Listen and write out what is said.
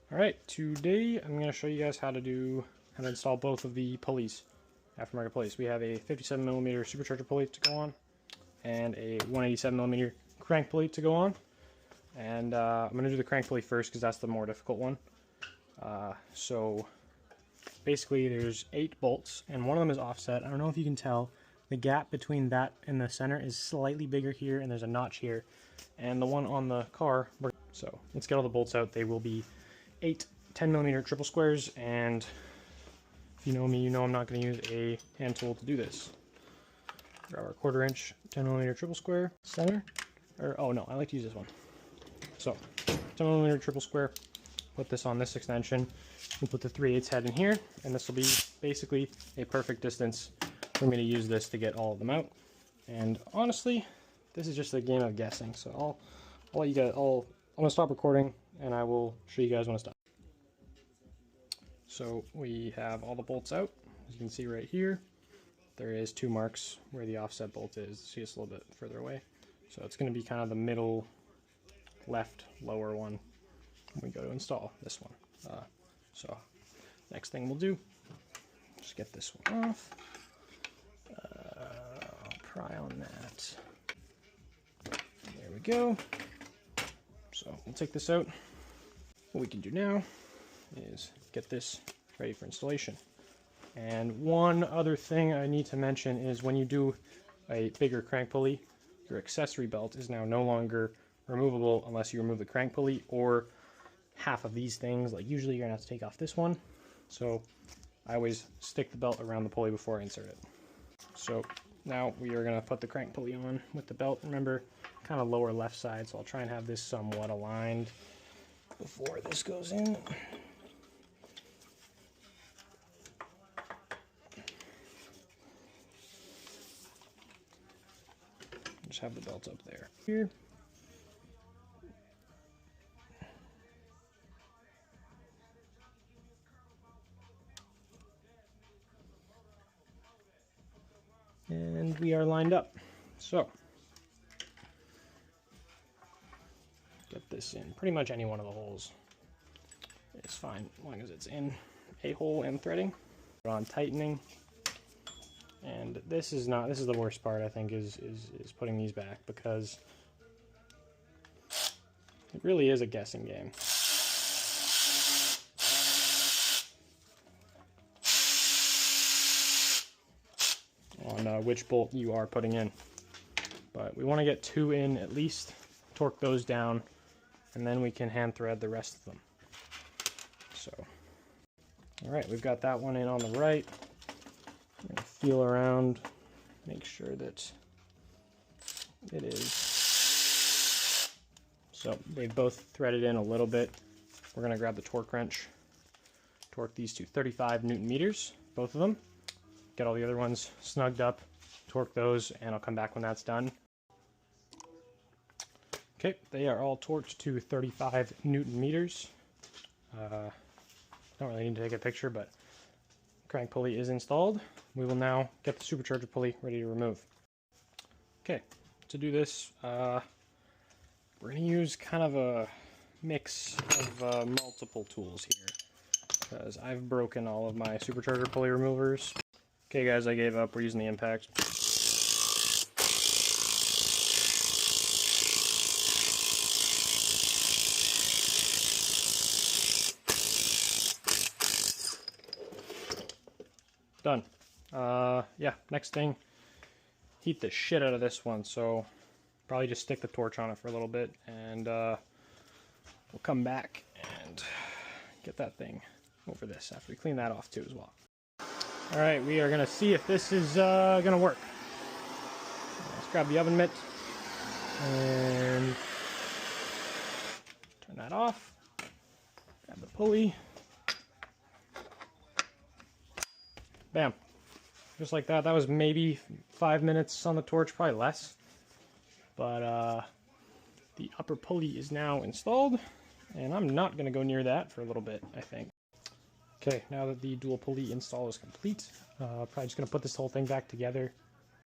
Alright, today I'm going to show you guys how to install both of the pulleys, aftermarket pulleys. We have a 57mm supercharger pulley to go on, and a 187mm crank pulley to go on. And I'm going to do the crank pulley first because that's the more difficult one. So basically there's 8 bolts, and one of them is offset. I don't know if you can tell, the gap between that and the center is slightly bigger here, and there's a notch here. And the one on the car, so let's get all the bolts out. They will be 8 10mm triple squares, and if you know me, you know I'm not going to use a hand tool to do this. Grab our 1/4 inch 10mm triple square center, or oh no, I like to use this one. So 10mm triple square, put this on this extension, and put the 3/8 head in here, and this will be basically a perfect distance for me to use this to get all of them out. And honestly, this is just a game of guessing, so I'll let you guys, I'm going to stop recording and I will show you guys when it's done. So we have all the bolts out. As you can see right here, there is 2 marks where the offset bolt is. See, it's a little bit further away. So it's going to be kind of the middle left lower one when we go to install this one. So next thing we'll do, just get this one off. I'll pry on that. There we go. So we'll take this out. What we can do now is get this ready for installation. And one other thing I need to mention is when you do a bigger crank pulley, your accessory belt is now no longer removable unless you remove the crank pulley or half of these things. Like usually you're gonna have to take off this one. So I always stick the belt around the pulley before I insert it. So now we are gonna put the crank pulley on with the belt. Remember, kind of lower left side, so I'll try and have this somewhat aligned before this goes in. Just have the belt up there. Here. And we are lined up. So get this in pretty much any one of the holes. It's fine as long as it's in a hole and threading. Put on tightening. And this is the worst part, I think, is putting these back, because it really is a guessing game. On which bolt you are putting in. But we want to get 2 in at least, torque those down, and then we can hand thread the rest of them. So, alright, we've got that one in on the right. I'm going to feel around, make sure that it is. So they've both threaded in a little bit. We're going to grab the torque wrench, torque these to 35 Newton meters, both of them. Get all the other ones snugged up, torque those, and I'll come back when that's done. Okay, they are all torqued to 35 Newton meters. Don't really need to take a picture, but crank pulley is installed. We will now get the supercharger pulley ready to remove. Okay, to do this, we're going to use kind of a mix of multiple tools here, because I've broken all of my supercharger pulley removers. Okay guys, I gave up. We're using the impact. Done. Yeah, next thing, heat the shit out of this one, so probably just stick the torch on it for a little bit, and we'll come back and get that thing over this after we clean that off too as well. Alright, we are going to see if this is going to work. Let's grab the oven mitt and turn that off. Grab the pulley. Bam. Just like that. That was maybe 5 minutes on the torch, probably less. But the upper pulley is now installed, and I'm not going to go near that for a little bit, I think. Okay, now that the dual pulley install is complete, probably just going to put this whole thing back together,